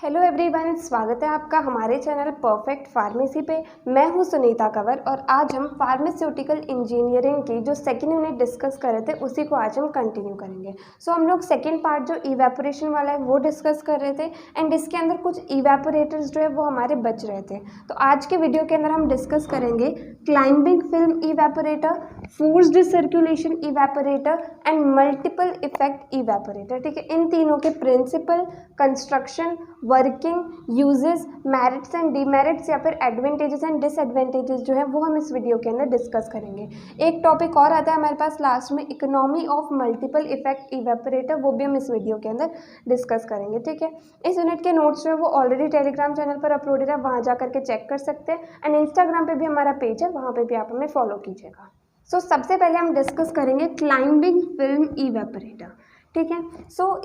Hello everyone, स्वागत है आपका हमारे चैनल परफेक्ट फार्मेसी पे। मैं हूं सुनीता कंवर और आज हम फार्मास्यूटिकल इंजीनियरिंग की जो सेकंड यूनिट डिस्कस कर रहे थे उसी को आज हम कंटिन्यू करेंगे। हम लोग सेकंड पार्ट जो इवेपोरेशन वाला है वो डिस्कस कर रहे थे एंड इसके अंदर कुछ इवेपोरेटर्स जो है वो हमारे बच रहे थे। तो आज के वीडियो के अंदर हम डिस्कस करेंगे climbing film evaporator, forced circulation evaporator and multiple effect evaporator. ठीक है, इन तीनों के principle, construction, working, uses, merits and demerits या फिर एडवांटेजेस एंड डिसएडवांटेजेस जो है वो हम इस वीडियो के अंदर डिस्कस करेंगे। एक टॉपिक और आता है हमारे पास लास्ट में, economy of multiple effect evaporator, वो भी हम इस वीडियो के अंदर डिस्कस करेंगे। ठीक है, इस यूनिट के नोट्स जो है वो ऑलरेडी टेलीग्राम चैनल पर अपलोडेड है, वहाँ जा करके चेक कर सकते हैं एंड इंस्टाग्राम पे भी हमारा पेज है, वहाँ पे भी आप हमें फॉलो कीजिएगा। सबसे पहले हम डिस्कस करेंगे क्लाइंबिंग फिल्म इवेपोरेटर। ठीक है,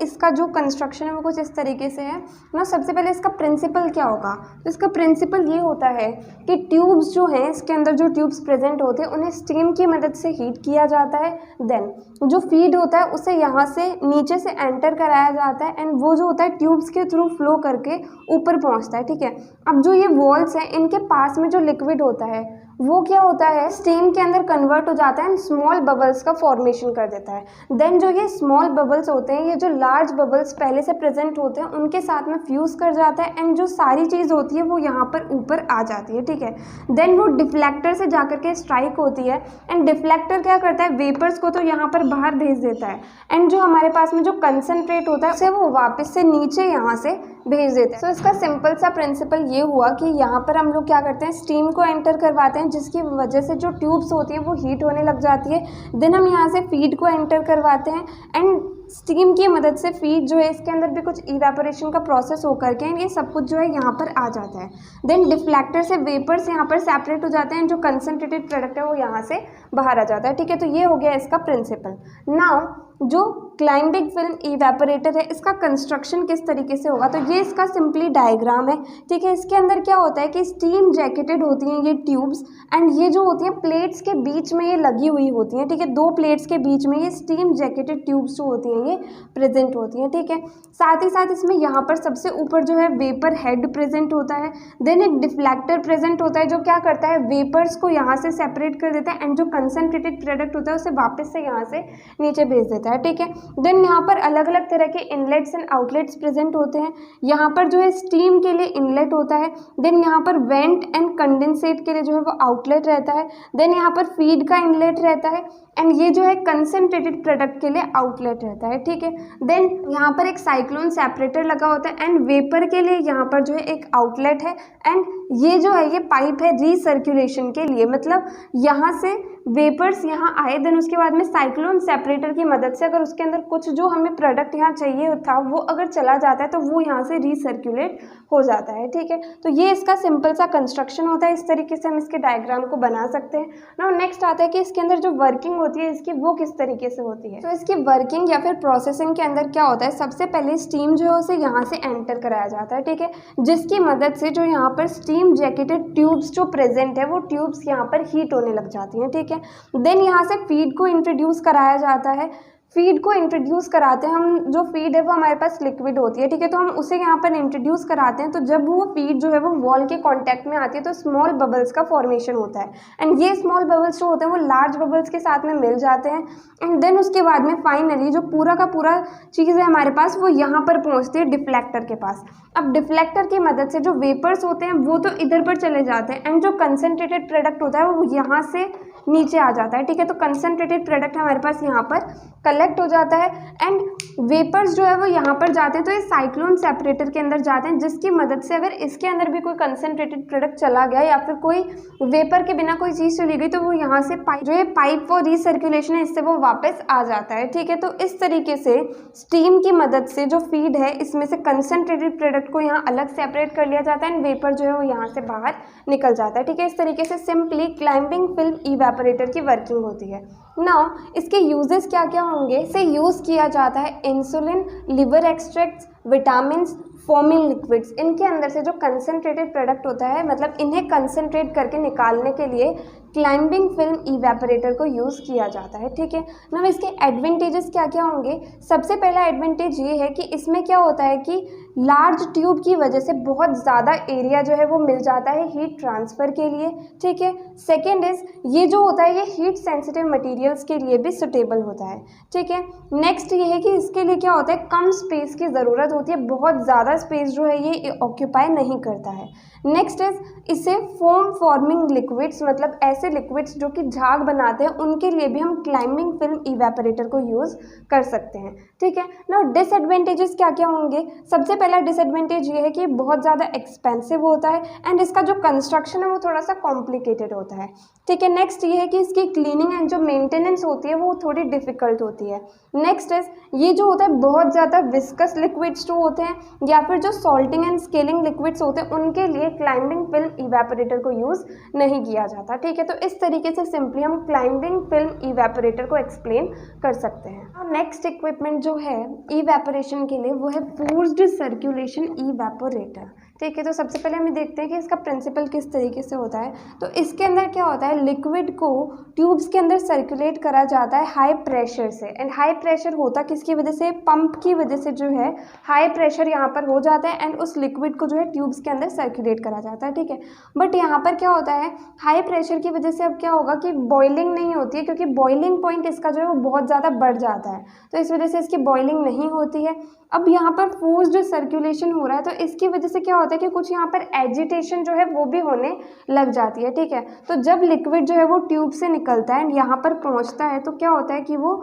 इसका जो कंस्ट्रक्शन है वो कुछ इस तरीके से है ना। सबसे पहले इसका प्रिंसिपल क्या होगा, तो इसका प्रिंसिपल ये होता है कि ट्यूब्स जो हैं, इसके अंदर जो ट्यूब्स प्रेजेंट होते हैं उन्हें स्टीम की मदद से हीट किया जाता है। देन जो फीड होता है उसे यहाँ से नीचे से एंटर कराया जाता है एंड वो जो होता है ट्यूब्स के थ्रू फ्लो करके ऊपर पहुँचता है। ठीक है, अब जो ये वॉल्स हैं इनके पास में जो लिक्विड होता है वो क्या होता है, स्टीम के अंदर कन्वर्ट हो जाता है एंड स्मॉल बबल्स का फॉर्मेशन कर देता है। देन जो ये स्मॉल बबल्स होते हैं, ये जो लार्ज बबल्स पहले से प्रेजेंट होते हैं उनके साथ में फ्यूज कर जाता है एंड जो सारी चीज़ होती है वो यहाँ पर ऊपर आ जाती है। ठीक है, देन वो डिफ्लेक्टर से जाकर के स्ट्राइक होती है एंड डिफ्लेक्टर क्या करता है, वेपर्स को तो यहाँ पर बाहर भेज देता है एंड जो हमारे पास में जो कंसनट्रेट होता है उसे वो वापस से नीचे यहाँ से भेज देते हैं। इसका सिंपल सा प्रिंसिपल ये हुआ कि यहाँ पर हम लोग क्या करते हैं, स्टीम को एंटर करवाते हैं जिसकी वजह से जो ट्यूब्स होती है वो हीट होने लग जाती है। देन हम यहाँ से फीड को एंटर करवाते हैं एंड स्टीम की मदद से फीड जो है इसके अंदर भी कुछ इवेपोरेशन का प्रोसेस होकर के ये सब कुछ जो है यहाँ पर आ जाता है। देन डिफ्लेक्टर से वेपर्स यहाँ पर सेपरेट हो जाते हैं, जो कंसनट्रेटेड प्रोडक्ट है वो यहाँ से बाहर आ जाता है। ठीक है, तो ये हो गया इसका प्रिंसिपल। नाउ जो क्लाइंबिंग फिल्म इवेपोरेटर है इसका कंस्ट्रक्शन किस तरीके से होगा, तो ये इसका सिंपली डायग्राम है। ठीक है, इसके अंदर क्या होता है कि स्टीम जैकेटेड होती हैं ये ट्यूब्स एंड ये जो होती हैं प्लेट्स के बीच में ये लगी हुई होती हैं। ठीक है, दो प्लेट्स के बीच में ये स्टीम जैकेटेड ट्यूब्स जो होती हैं ये प्रेजेंट होती हैं। ठीक है, साथ ही साथ इसमें यहाँ पर सबसे ऊपर जो है वेपर हेड प्रेजेंट होता है। देन एक डिफ्लेक्टर प्रेजेंट होता है जो क्या करता है, वेपर्स को यहाँ से सेपरेट कर देता है एंड जो कंसनट्रेटेड प्रोडक्ट होता है उसे वापस से यहाँ से नीचे भेज देता है। ठीक है, देन यहाँ पर अलग अलग तरह के इनलेट्स एंड आउटलेट्स प्रेजेंट होते हैं। यहाँ पर जो है स्टीम के लिए इनलेट होता है, देन यहाँ पर वेंट एंड कंडेंसेट के लिए जो है वो आउटलेट रहता है, देन यहाँ पर फीड का इनलेट रहता है एंड ये जो है कंसनट्रेटेड प्रोडक्ट के लिए आउटलेट रहता है। ठीक है, देन यहाँ पर एक साइक्लोन सेपरेटर लगा होता है एंड वेपर के लिए यहाँ पर जो है एक आउटलेट है एंड ये जो है ये पाइप है रीसर्कुलेशन के लिए, मतलब यहाँ से वेपर्स यहाँ आए, देन उसके बाद में साइक्लोन सेपरेटर की मदद से अगर उसके अंदर कुछ जो हमें प्रोडक्ट यहाँ चाहिए था वो अगर चला जाता है तो वो यहाँ से रीसर्कुलेट हो जाता है। ठीक है, तो ये इसका सिंपल सा कंस्ट्रक्शन होता है। इस तरीके से हम इसके डायग्राम को बना सकते हैं। नाउ नेक्स्ट आता है कि इसके अंदर जो वर्किंग होती है इसकी वो किस तरीके से होती है। तो इसकी वर्किंग या फिर प्रोसेसिंग के अंदर क्या होता है, सबसे पहले स्टीम जो है उसे यहाँ से एंटर कराया जाता है। ठीक है, जिसकी मदद से जो यहाँ पर स्टीम जैकेटेड ट्यूब्स जो प्रेजेंट है वो ट्यूब्स यहाँ पर हीट होने लग जाती हैं। ठीक है, देन यहाँ से फीड को इंट्रोड्यूस कराया जाता है। फीड को इंट्रोड्यूस कराते हैं हम, जो फीड है वो हमारे पास लिक्विड होती है। ठीक है, तो हम उसे यहाँ पर इंट्रोड्यूस कराते हैं, तो जब वो फीड जो है वो वॉल के कांटेक्ट में आती है तो स्मॉल बबल्स का फॉर्मेशन होता है एंड ये स्मॉल बबल्स जो होते हैं वो लार्ज बबल्स के साथ में मिल जाते हैं एंड देन उसके बाद में फाइनली जो पूरा का पूरा चीज़ है हमारे पास वो यहाँ पर पहुँचती है डिफ्लेक्टर के पास। अब डिफ्लेक्टर की मदद से जो वेपर्स होते हैं वो तो इधर पर चले जाते हैं एंड जो कंसनट्रेटेड प्रोडक्ट होता है वो यहाँ से नीचे आ जाता है। ठीक है, तो कंसनट्रेटेड प्रोडक्ट हमारे पास यहाँ पर कलेक्ट हो जाता है एंड वेपर्स जो है वो यहाँ पर जाते हैं, तो ये साइक्लोन सेपरेटर के अंदर जाते हैं जिसकी मदद से अगर इसके अंदर भी कोई कंसनट्रेटेड प्रोडक्ट चला गया या फिर कोई वेपर के बिना कोई चीज़ चली गई तो वो यहाँ से जो ये पाइप वो रीसर्कुलेशन है इससे वो वापस आ जाता है। ठीक है, तो इस तरीके से स्टीम की मदद से जो फीड है इसमें से कंसनट्रेटेड प्रोडक्ट को यहाँ अलग सेपरेट कर लिया जाता है एंड वेपर जो है वो यहाँ से बाहर निकल जाता है। ठीक है, इस तरीके से सिंपली क्लाइंबिंग फिल्म इवेपोरेटर की वर्किंग होती है। नाउ इसके यूजेस क्या क्या होंगे, इसे यूज़ किया जाता है insulin, liver extracts, vitamin, forming liquids, इनके अंदर से जो कंसनट्रेटेड प्रोडक्ट होता है मतलब इन्हें कंसनट्रेट करके निकालने के लिए क्लाइंबिंग फिल्म इवेपोरेटर को यूज़ किया जाता है। ठीक है, ना इसके एडवांटेजेस क्या क्या होंगे। सबसे पहला एडवांटेज ये है कि इसमें क्या होता है कि लार्ज ट्यूब की वजह से बहुत ज़्यादा एरिया जो है वो मिल जाता है हीट ट्रांसफ़र के लिए, ठीक है। सेकेंड इज़ ये जो होता है ये हीट सेंसिटिव मटेरियल्स के लिए भी सुटेबल होता है, ठीक है। नेक्स्ट ये है कि इसके लिए क्या होता है, कम स्पेस की ज़रूरत होती है, बहुत ज़्यादा स्पेस जो है ये ऑक्यूपाई नहीं करता है। नेक्स्ट इज़ इसे फोम फॉर्मिंग लिक्विड्स, मतलब ऐसे लिक्विड्स जो कि झाग बनाते हैं, उनके लिए भी हम क्लाइंबिंग फिल्म इवेपोरेटर को यूज़ कर सकते हैं, ठीक है ना। डिसएडवांटेजेस क्या क्या होंगे? सबसे पहला डिसएडवांटेज ये है कि बहुत ज़्यादा एक्सपेंसिव होता है एंड इसका जो कंस्ट्रक्शन है वो थोड़ा सा कॉम्प्लिकेटेड होता है, ठीक है। नेक्स्ट ये है कि इसकी क्लीनिंग एंड जो मेंटेनेंस होती है वो थोड़ी डिफिकल्ट होती है। नेक्स्ट इज ये जो होता है बहुत ज़्यादा विस्कस लिक्विड्स जो होते हैं या फिर जो सॉल्टिंग एंड स्केलिंग लिक्विड्स होते हैं उनके लिए क्लाइंबिंग फिल्म इवेपोरेटर को यूज़ नहीं किया जाता, ठीक है। तो इस तरीके से सिंपली हम क्लाइंबिंग फिल्म इवेपोरेटर को एक्सप्लेन कर सकते हैं। नेक्स्ट इक्विपमेंट जो है इवेपोरेशन के लिए वो है फोर्स्ड सर्कुलेशन इवेपोरेटर, ठीक है। तो सबसे पहले हम देखते हैं कि इसका प्रिंसिपल किस तरीके से होता है। तो इसके अंदर क्या होता है, लिक्विड को ट्यूब्स के अंदर सर्कुलेट करा जाता है हाई प्रेशर से, एंड हाई प्रेशर होता किसकी वजह से, पंप की वजह से जो है हाई प्रेशर यहाँ पर हो जाता है एंड उस लिक्विड को जो है ट्यूब्स के अंदर सर्कुलेट करा जाता है, ठीक है। बट यहाँ पर क्या होता है, हाई प्रेशर की वजह से अब क्या होगा कि बॉइलिंग नहीं होती है, क्योंकि बॉइलिंग पॉइंट इसका जो है वो बहुत ज़्यादा बढ़ जाता है, तो इस वजह से इसकी बॉइलिंग नहीं होती है। अब यहाँ पर फोर्स्ड सर्कुलेशन हो रहा है, तो इसकी वजह से क्या होता है कि कुछ यहाँ पर एजिटेशन जो है वो भी होने लग जाती है, ठीक है। तो जब लिक्विड जो है वो ट्यूब से निकलता है यहाँ पर पहुँचता है तो क्या होता है कि वो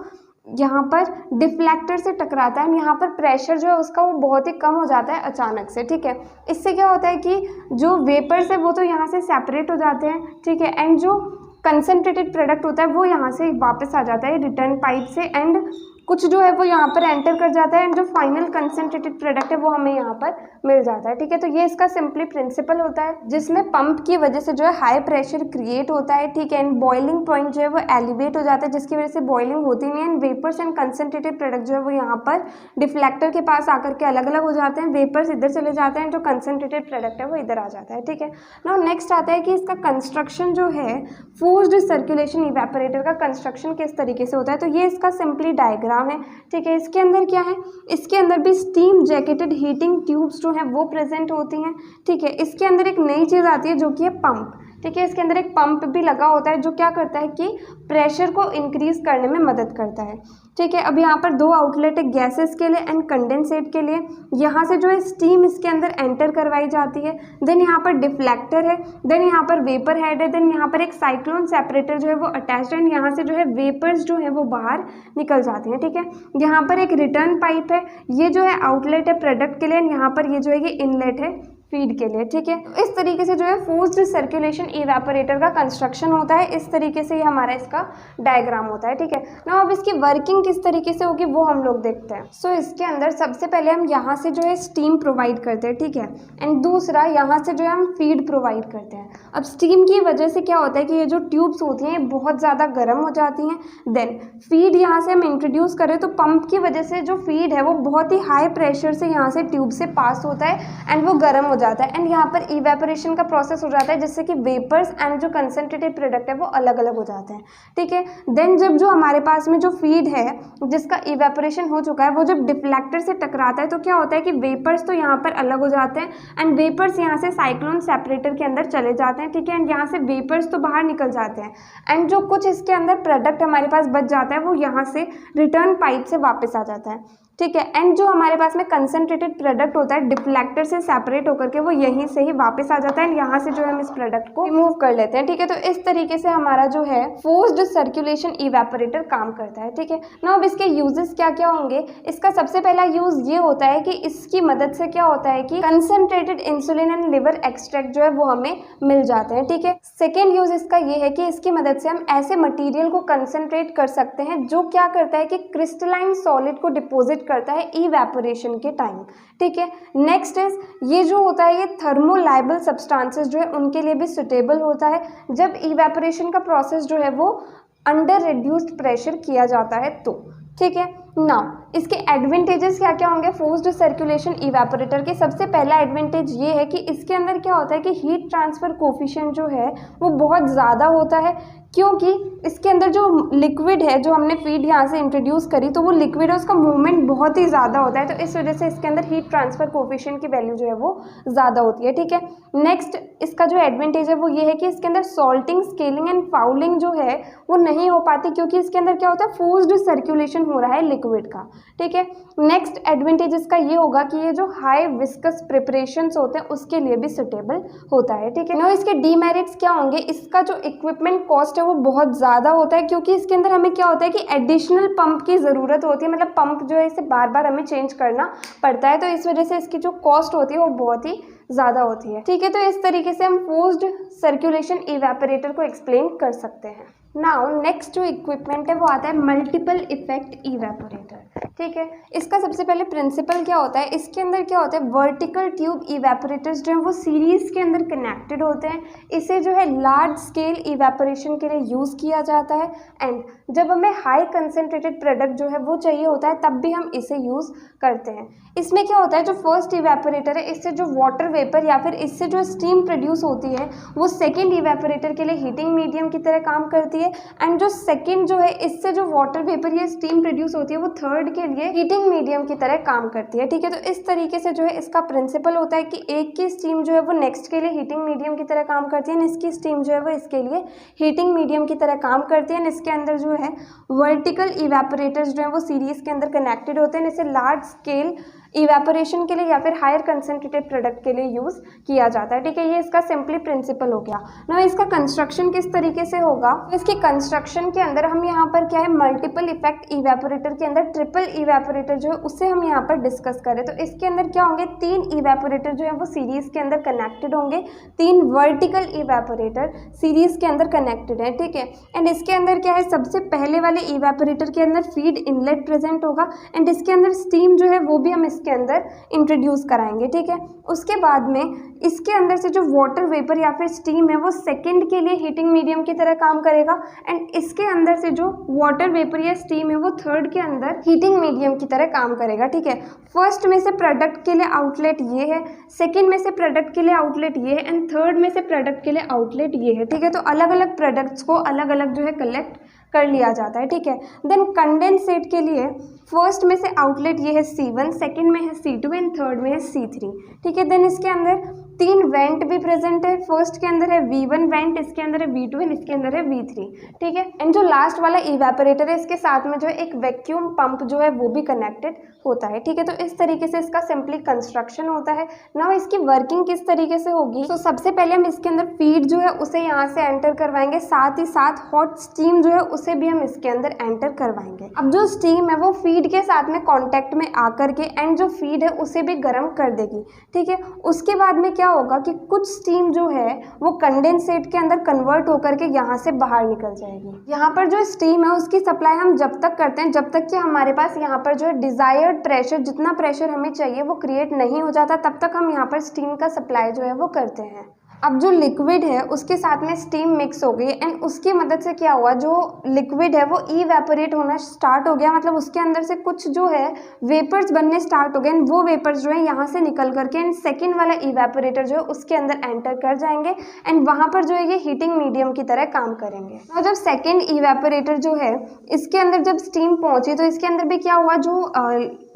यहाँ पर डिफ्लेक्टर से टकराता है, यहाँ पर प्रेशर जो है उसका वो बहुत ही कम हो जाता है अचानक से, ठीक है। इससे क्या होता है कि जो वेपर्स है वो तो यहाँ से सेपरेट हो जाते हैं, ठीक है, एंड जो कंसनट्रेटेड प्रोडक्ट होता है वो यहाँ से वापस आ जाता है रिटर्न पाइप से, एंड कुछ जो है वो यहाँ पर एंटर कर जाता है एंड जो फाइनल कंसनट्रेटेड प्रोडक्ट है वो हमें यहाँ पर मिल जाता है, ठीक है। तो ये इसका सिंपली प्रिंसिपल होता है, जिसमें पंप की वजह से जो है हाई प्रेशर क्रिएट होता है, ठीक है, एंड बॉइलिंग पॉइंट जो है वो एलिवेट हो जाता है, जिसकी वजह से बॉइलिंग होती नहीं है and vapours and concentrated product जो है वो यहाँ पर डिफ्लेक्टर के पास आकर के अलग अलग हो जाते हैं, वेपर्स इधर चले जाते हैं, जो कंसनट्रेटेड प्रोडक्ट है वो इधर आ जाता है, ठीक है। नाउ नेक्स्ट आता है कि इसका कंस्ट्रक्शन जो है फोर्स्ड सर्कुलेशन इवेपोरेटर का कंस्ट्रक्शन किस तरीके से होता है। तो ये इसका सिंपली डायग्राम है, ठीक है। इसके अंदर क्या है, इसके अंदर भी स्टीम जैकेटेड हीटिंग ट्यूब्स जो हैं वो प्रेजेंट होती हैं, ठीक है। इसके अंदर एक नई चीज़ आती है जो कि है पंप, ठीक है। इसके अंदर एक पंप भी लगा होता है जो क्या करता है कि प्रेशर को इंक्रीज करने में मदद करता है, ठीक है। अब यहाँ पर दो आउटलेट है, गैसेस के लिए एंड कंडेंसेट के लिए। यहाँ से जो है स्टीम इसके अंदर एंटर करवाई जाती है, देन यहाँ पर डिफ्लेक्टर है, देन यहाँ पर वेपर हेड है, देन यहाँ पर एक साइक्लोन सेपरेटर जो है वो अटैच्ड है, यहाँ से जो है वेपर्स जो है वो बाहर निकल जाती हैं, ठीक है। यहाँ पर एक रिटर्न पाइप है, ये जो है आउटलेट है प्रोडक्ट के लिए, यहाँ पर ये जो है ये इनलेट है फीड के लिए, ठीक है। इस तरीके से जो है फोर्स्ड सर्कुलेशन इवेपोरेटर का कंस्ट्रक्शन होता है, इस तरीके से ये हमारा इसका डायग्राम होता है, ठीक है ना। अब इसकी वर्किंग किस तरीके से होगी वो हम लोग देखते हैं। सो इसके अंदर सबसे पहले हम यहाँ से जो है स्टीम प्रोवाइड करते हैं, ठीक है, एंड दूसरा यहाँ से जो है हम फीड प्रोवाइड करते हैं। अब स्टीम की वजह से क्या होता है कि ये जो ट्यूब्स होती हैं ये बहुत ज़्यादा गर्म हो जाती हैं, देन फीड यहाँ से हम इंट्रोड्यूस करें तो पंप की वजह से जो फीड है वो बहुत ही हाई प्रेशर से यहाँ से ट्यूब से पास होता है एंड वो गर्म हो जाता है, एंड यहाँ पर इवेपोरेशन का प्रोसेस हो जाता है जिससे कि वेपर्स एंड जो कंसनट्रेटेड प्रोडक्ट है वो अलग अलग हो जाते हैं, ठीक है। देन जब जो हमारे पास में जो फीड है जिसका इवेपोरेशन हो चुका है वो जब डिफ्लेक्टर से टकराता है तो क्या होता है कि वेपर्स तो यहाँ पर अलग हो जाते हैं एंड वेपर्स यहाँ से साइक्लोन सेपरेटर के अंदर चले जाते हैं, ठीक है, एंड यहाँ से वेपर्स तो बाहर निकल जाते हैं एंड जो कुछ इसके अंदर प्रोडक्ट हमारे पास बच जाता है वो यहाँ से रिटर्न पाइप से वापस आ जाता है, ठीक है। एंड जो हमारे पास में कंसनट्रेटेड प्रोडक्ट होता है डिफ्लेक्टर से सेपरेट होकर के वो यहीं से ही वापस आ जाता है एंड यहाँ से जो है हम इस प्रोडक्ट को रिमूव कर लेते हैं, ठीक है। तो इस तरीके से हमारा जो है फोर्स्ड सर्कुलेशन इवेपोरेटर काम करता है, ठीक है ना। अब इसके यूजेस क्या क्या होंगे, इसका सबसे पहला यूज ये होता है कि इसकी मदद से क्या होता है कि concentrated insulin and liver extract जो है वो हमें मिल जाते हैं, ठीक है। सेकेंड यूज इसका ये है कि इसकी मदद से हम ऐसे मटीरियल को कंसनट्रेट कर सकते हैं जो क्या करता है कि क्रिस्टलाइन सॉलिड को डिपोजिट करता है इवेपोरेशन के टाइम, ठीक है। नेक्स्ट इज ये जो होता है ये थर्मोलाइबल सब्सटेंसेस जो है उनके लिए भी सुटेबल होता है जब इवेपोरेशन का प्रोसेस जो है वो अंडर रिड्यूस्ड प्रेशर किया जाता है तो, ठीक है ना। इसके एडवांटेजेस क्या क्या होंगे फोर्स्ड सर्कुलेशन इवेपोरेटर के। सबसे पहला एडवांटेज ये है कि इसके अंदर क्या होता है कि हीट ट्रांसफर कोफिशिएंट जो है वो बहुत ज़्यादा होता है, क्योंकि इसके अंदर जो लिक्विड है, जो हमने फीड यहाँ से इंट्रोड्यूस करी, तो वो लिक्विड है, उसका मूवमेंट बहुत ही ज़्यादा होता है, तो इस वजह से इसके अंदर हीट ट्रांसफर कोफिशिएंट की वैल्यू जो है वो ज़्यादा होती है। ठीक है, नेक्स्ट इसका जो एडवांटेज है वो ये है कि इसके अंदर सॉल्टिंग, स्केलिंग एंड फाउलिंग जो है वो नहीं हो पाती, क्योंकि इसके अंदर क्या होता है, फोर्स्ड सर्कुलेशन हो रहा है लिक्विड का। ठीक है, नेक्स्ट एडवांटेज इसका ये होगा कि ये जो हाई विस्कस प्रिपरेशंस होते हैं उसके लिए भी सुटेबल होता है। ठीक है, ना इसके डीमेरिट्स क्या होंगे, इसका जो इक्विपमेंट कॉस्ट है वो बहुत ज़्यादा होता है, क्योंकि इसके अंदर हमें क्या होता है कि एडिशनल पंप की ज़रूरत होती है, मतलब पंप जो है इसे बार बार हमें चेंज करना पड़ता है, तो इस वजह से इसकी जो कॉस्ट होती है वो बहुत ही ज़्यादा होती है। ठीक है, तो इस तरीके से हम फोर्स्ड सर्कुलेशन इवेपोरेटर को एक्सप्लेन कर सकते हैं। नाउ नेक्स्ट जो इक्विपमेंट है वो आता है मल्टीपल इफेक्ट इवेपोरेटर। ठीक है, इसका सबसे पहले प्रिंसिपल क्या होता है, इसके अंदर क्या होता है, वर्टिकल ट्यूब इवेपोरेटर्स जो है वो सीरीज के अंदर कनेक्टेड होते हैं। इसे जो है लार्ज स्केल इवेपोरेशन के लिए यूज़ किया जाता है, एंड जब हमें हाई कंसेंट्रेटेड प्रोडक्ट जो है वो चाहिए होता है तब भी हम इसे यूज़ करते हैं। इसमें क्या होता है, जो फर्स्ट इवेपोरेटर है इससे जो वाटर वेपर या फिर इससे जो स्टीम प्रोड्यूस होती है वो सेकेंड इवेपोरेटर के लिए हीटिंग मीडियम की तरह काम करती है, एंड जो सेकेंड जो है इससे जो वाटर वेपर या स्टीम प्रोड्यूस होती है वो थर्ड के लिए हीटिंग मीडियम की तरह काम करती है। ठीक है, तो इस तरीके से जो है इसका प्रिंसिपल होता है कि एक की स्टीम जो है वो नेक्स्ट के लिए हीटिंग मीडियम की तरह काम करती है, इसकी स्टीम जो है वो इसके लिए हीटिंग मीडियम की तरह काम करती है। इसके अंदर जो है वर्टिकल इवेपोरेटर्स जो है वो सीरीज के अंदर कनेक्टेड होते हैं, इसे लार्ज स्केल इवेपोरेशन के लिए या फिर हायर कंसेंट्रेटेड प्रोडक्ट के लिए यूज़ किया जाता है। ठीक है, ये इसका सिंपली प्रिंसिपल हो गया। ना इसका कंस्ट्रक्शन किस तरीके से होगा, तो इसके कंस्ट्रक्शन के अंदर हम यहाँ पर क्या है, मल्टीपल इफेक्ट इवेपोरेटर के अंदर ट्रिपल इवेपोरेटर जो है उससे हम यहाँ पर डिस्कस करें, तो इसके अंदर क्या होंगे, 3 इवेपोरेटर जो है वो सीरीज के अंदर कनेक्टेड होंगे, 3 वर्टिकल इवेपोरेटर सीरीज के अंदर कनेक्टेड है। ठीक है, एंड इसके अंदर क्या है, सबसे पहले वाले इवेपोरेटर के अंदर फीड इनलेट प्रेजेंट होगा, एंड इसके अंदर स्टीम जो है वो भी हम इसके अंदर इंट्रोड्यूस कराएंगे। ठीक है, उसके बाद में इसके अंदर से जो वाटर वेपर या फिर स्टीम है वो सेकंड के लिए हीटिंग मीडियम की तरह काम करेगा, एंड इसके अंदर से जो वाटर वेपर या स्टीम है वो थर्ड के अंदर हीटिंग मीडियम की तरह काम करेगा। ठीक है, फर्स्ट में से प्रोडक्ट के लिए आउटलेट ये है, सेकंड में से प्रोडक्ट के लिए आउटलेट ये है, एंड थर्ड में से प्रोडक्ट के लिए आउटलेट ये है। ठीक है, तो अलग अलग प्रोडक्ट्स को अलग अलग जो है कलेक्ट कर लिया जाता है। ठीक है, देन कंडेंसेट के लिए फर्स्ट में से आउटलेट ये है C1, सेकंड में है C2 एंड थर्ड में है C3। ठीक है, देन इसके अंदर 3 वेंट भी प्रेजेंट है, फर्स्ट के अंदर है V1 वेंट, इसके अंदर है V2 एंड इसके अंदर है V3। ठीक है, एंड जो लास्ट वाला इवेपोरेटर है इसके साथ में जो है एक वैक्यूम पंप जो है वो भी कनेक्टेड होता है। ठीक है, तो इस तरीके से इसका सिंपली कंस्ट्रक्शन होता है। नाउ इसकी वर्किंग किस तरीके से होगी, तो सबसे पहले हम इसके अंदर फीड जो है उसे यहाँ से एंटर करवाएंगे, साथ ही साथ हॉट स्टीम जो है उसे भी हम इसके अंदर एंटर करवाएंगे। अब जो स्टीम है वो फीड के साथ में कांटेक्ट में आकर के एंड जो फीड है उसे भी गर्म कर देगी। ठीक है, उसके बाद में क्या होगा कि कुछ स्टीम जो है वो कंडेंसेट के अंदर कन्वर्ट होकर के यहाँ से बाहर निकल जाएगी। यहाँ पर जो स्टीम है उसकी सप्लाई हम जब तक करते हैं जब तक कि हमारे पास यहाँ पर जो है डिजायर्ड प्रेशर, जितना प्रेशर हमें चाहिए वो क्रिएट नहीं हो जाता, तब तक हम यहाँ पर स्टीम का सप्लाई जो है वो करते हैं। अब जो लिक्विड है उसके साथ में स्टीम मिक्स हो गई, एंड उसकी मदद से क्या हुआ, जो लिक्विड है वो इवेपोरेट होना स्टार्ट हो गया, मतलब उसके अंदर से कुछ जो है वेपर्स बनने स्टार्ट हो गए, एंड वो वेपर्स जो है यहाँ से निकल करके एंड सेकेंड वाला इवेपोरेटर जो है उसके अंदर एंटर कर जाएंगे, एंड वहाँ पर जो है ये हीटिंग मीडियम की तरह काम करेंगे। और जब सेकेंड इवेपोरेटर जो है इसके अंदर जब स्टीम पहुँची तो इसके अंदर भी क्या हुआ, जो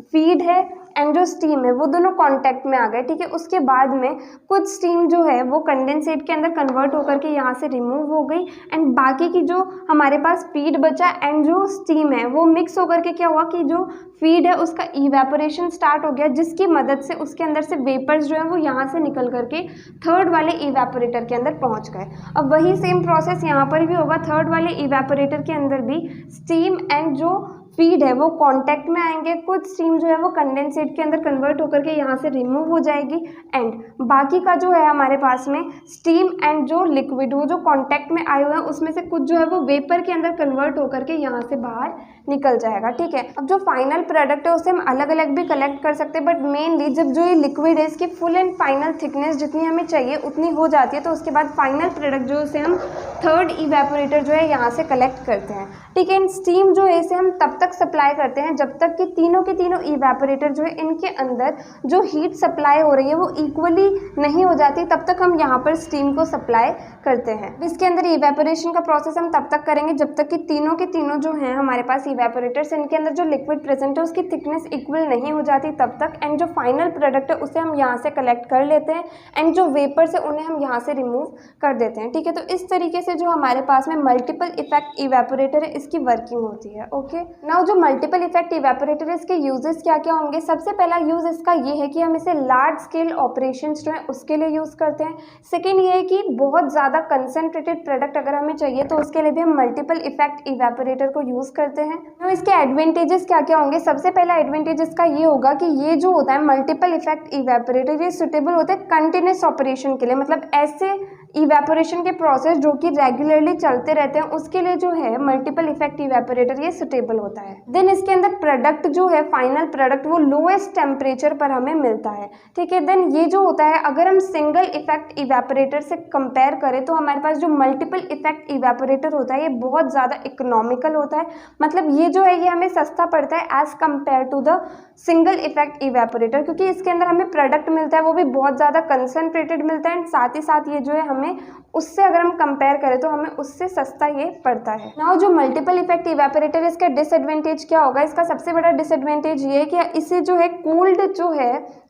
फीड है एंड जो स्टीम है वो दोनों कांटेक्ट में आ गए। ठीक है, उसके बाद में कुछ स्टीम जो है वो कंडेंसेट के अंदर कन्वर्ट होकर के यहाँ से रिमूव हो गई, एंड बाकी की जो हमारे पास फीड बचा एंड जो स्टीम है वो मिक्स होकर के क्या हुआ कि जो फीड है उसका इवेपोरेशन स्टार्ट हो गया, जिसकी मदद से उसके अंदर से वेपर्स जो है वो यहाँ से निकल करके थर्ड वाले इवेपोरेटर के अंदर पहुँच गए। अब वही सेम प्रोसेस यहाँ पर भी होगा, थर्ड वाले इवेपोरेटर के अंदर भी स्टीम एंड जो फीड है वो कांटेक्ट में आएंगे, कुछ स्टीम जो है वो कंडेंसेट के अंदर कन्वर्ट होकर के यहाँ से रिमूव हो जाएगी, एंड बाकी का जो है हमारे पास में स्टीम एंड जो लिक्विड वो जो कांटेक्ट में आए हुए हैं उसमें से कुछ जो है वो वेपर के अंदर कन्वर्ट होकर के यहाँ से बाहर निकल जाएगा। ठीक है, अब जो फाइनल प्रोडक्ट है उसे हम अलग अलग भी कलेक्ट कर सकते हैं, बट मेनली जब जो ये लिक्विड है इसकी फुल एंड फाइनल थिकनेस जितनी हमें चाहिए उतनी हो जाती है, तो उसके बाद फाइनल प्रोडक्ट जो उसे हम थर्ड इवेपोरेटर जो है यहाँ से कलेक्ट करते हैं। ठीक है, इन स्टीम जो है इसे हम तब तक सप्लाई करते हैं जब तक कि तीनों के तीनों इवेपोरेटर जो है इनके अंदर जो हीट सप्लाई हो रही है वो इक्वली नहीं हो जाती, तब तक हम यहाँ पर स्टीम को सप्लाई करते हैं। इसके अंदर इवेपोरेशन का प्रोसेस हम तब तक करेंगे जब तक कि तीनों के तीनों जो हैं हमारे पास इवेपोरेटर्स, इनके अंदर जो लिक्विड प्रेजेंट है उसकी थिकनेस इक्वल नहीं हो जाती तब तक। एंड जो फाइनल प्रोडक्ट है उसे हम यहाँ से कलेक्ट कर लेते हैं एंड जो वेपर्स है उन्हें हम यहाँ से रिमूव कर देते हैं। ठीक है, तो इस तरीके से जो हमारे पास में मल्टीपल इफेक्ट इवेपोरेटर है इसकी वर्किंग होती है। ओके, नाउ जो मल्टीपल इफेक्ट इवेपोरेटर है इसके यूजेस क्या क्या होंगे। सबसे पहला यूज इसका ये है कि हम इसे लार्ज स्केल ऑपरेशंस जो है उसके लिए यूज करते हैं। सेकेंड ये है कि बहुत ज़्यादा कंसनट्रेटेड प्रोडक्ट अगर हमें चाहिए तो उसके लिए भी हम मल्टीपल इफेक्ट इवेपोरेटर को यूज करते हैं। तो इसके एडवांटेजेस क्या क्या होंगे। सबसे पहला एडवांटेज इसका ये होगा कि ये जो होता है मल्टीपल इफेक्ट इवेपोरेटर ये सुटेबल होता है कंटिन्यूस ऑपरेशन के लिए, मतलब ऐसे इवेपोरेशन के प्रोसेस जो कि रेगुलरली चलते रहते हैं उसके लिए जो है मल्टीपल इफेक्ट इवेपोरेटर ये सुटेबल होता है। देन इसके अंदर प्रोडक्ट जो है फाइनल प्रोडक्ट वो लोएस्ट टेम्परेचर पर हमें मिलता है। ठीक है, देन ये जो होता है अगर हम सिंगल इफेक्ट इवेपोरेटर से कंपेयर करें तो हमारे पास जो मल्टीपल इफेक्ट इवेपोरेटर होता है ये बहुत ज़्यादा इकोनॉमिकल होता है, मतलब ये जो है ये हमें सस्ता पड़ता है as compare to the single effect evaporator, क्योंकि इसके अंदर हमें प्रोडक्ट मिलता है वो भी बहुत ज़्यादा कंसनट्रेटेड मिलता है एंड साथ ही साथ ये जो है हमें उससे अगर हम कंपेयर करें तो हमें उससे सस्ता ये पड़ता है। नाउ जो मल्टीपल इफेक्ट इवेपोरेटर इसका डिसएडवांटेज क्या होगा। इसका सबसे बड़ा डिसएडवांटेज ये है कि इसे जो है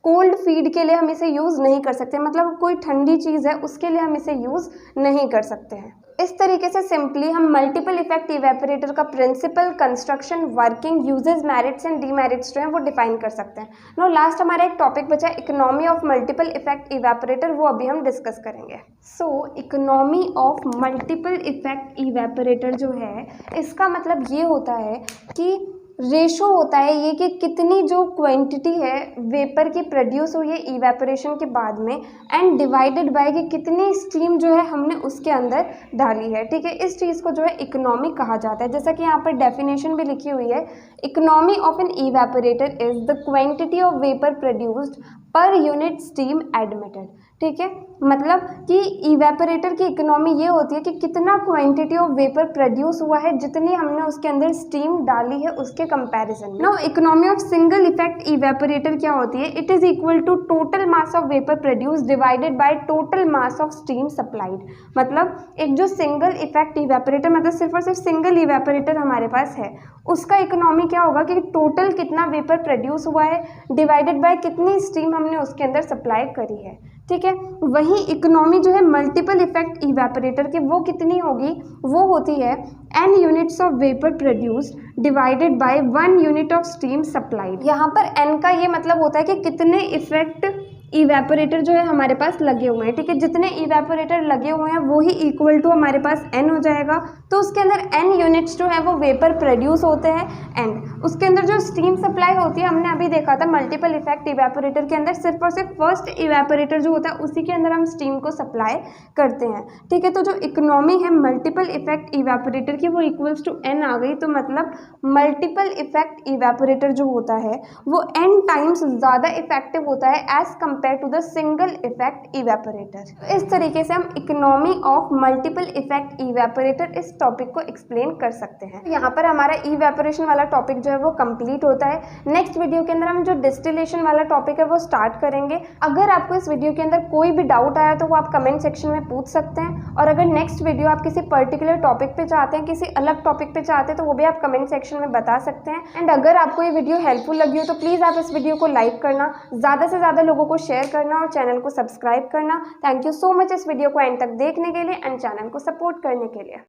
कोल्ड फीड के लिए हम इसे यूज़ नहीं कर सकते, मतलब कोई ठंडी चीज़ है उसके लिए हम इसे यूज़ नहीं कर सकते हैं। इस तरीके से सिंपली हम मल्टीपल इफेक्ट इवेपोरेटर का principle, construction, working, uses, merits and demerits जो है वो डिफाइन कर सकते हैं। नो लास्ट हमारा एक टॉपिक बचा economy of multiple effect evaporator, वो अभी हम डिस्कस करेंगे। So economy of multiple effect evaporator जो है इसका मतलब ये होता है कि रेशो होता है ये कि कितनी जो क्वांटिटी है वेपर की प्रोड्यूस हुई है इवेपोरेशन के बाद में एंड डिवाइडेड बाय कि कितनी स्टीम जो है हमने उसके अंदर डाली है। ठीक है, इस चीज़ को जो है इकोनॉमी कहा जाता है। जैसा कि यहाँ पर डेफिनेशन भी लिखी हुई है, economy of an evaporator is the quantity of vapour produced per unit steam admitted. ठीक है, मतलब कि इवेपोरेटर की इकोनॉमी ये होती है कि कितना क्वांटिटी ऑफ वेपर प्रोड्यूस हुआ है जितनी हमने उसके अंदर स्टीम डाली है उसके कंपैरिजन में। Now economy of single effect evaporator क्या होती है, it is equal to total mass of vapour produce divided by total mass of steam supplied. मतलब एक जो सिंगल इफेक्ट इवेपोरेटर, मतलब सिर्फ और सिर्फ सिंगल इवेपोरेटर हमारे पास है, उसका इकोनॉमी क्या होगा कि टोटल कितना वेपर प्रोड्यूस हुआ है डिवाइडेड बाय कितनी स्टीम हमने उसके अंदर सप्लाई करी है। ठीक है, वही इकोनॉमी जो है मल्टीपल इफेक्ट इवेपोरेटर की वो कितनी होगी, वो होती है n units of vapour produced divided by 1 unit of steam supplied. यहाँ पर n का ये मतलब होता है कि कितने इफेक्ट इवेपोरेटर जो है हमारे पास लगे हुए हैं। ठीक है, जितने इवेपोरेटर लगे हुए हैं वो ही इक्वल टू हमारे पास n हो जाएगा, तो उसके अंदर n यूनिट्स जो है वो वेपर प्रोड्यूस होते हैं एंड उसके अंदर जो स्टीम सप्लाई होती है हमने अभी देखा था मल्टीपल इफेक्ट इवेपोरेटर के अंदर सिर्फ और सिर्फ फर्स्ट इवेपोरेटर जो होता है उसी के अंदर हम स्टीम को सप्लाई करते हैं। ठीक है, तो जो इकोनॉमी है मल्टीपल इफेक्ट इवेपोरेटर की वो इक्वल्स टू n आ गई, तो मतलब मल्टीपल इफेक्ट इवेपोरेटर जो होता है वो n टाइम्स ज़्यादा इफेक्टिव होता है as compare to the single effect evaporator. इस तरीके से हम economy of multiple effect evaporator इस टॉपिक को एक्सप्लेन कर सकते हैं। यहाँ पर हमारा इवेपोरेशन वाला टॉपिक जो है वो कंप्लीट होता है। नेक्स्ट वीडियो के अंदर हम जो डिस्टिलेशन वाला टॉपिक है वो स्टार्ट करेंगे। अगर आपको इस वीडियो के अंदर कोई भी डाउट आया तो वो आप कमेंट सेक्शन में पूछ सकते हैं, और अगर नेक्स्ट वीडियो आप किसी पर्टिकुलर टॉपिक पे चाहते हैं, किसी अलग टॉपिक पे चाहते हैं तो वो भी आप कमेंट सेक्शन में बता सकते हैं। एंड अगर आपको ये वीडियो हेल्पफुल लगी हो तो प्लीज़ आप इस वीडियो को लाइक करना, ज़्यादा से ज़्यादा लोगों को शेयर करना और चैनल को सब्सक्राइब करना। थैंक यू सो मच इस वीडियो को एंड तक देखने के लिए एंड चैनल को सपोर्ट करने के लिए।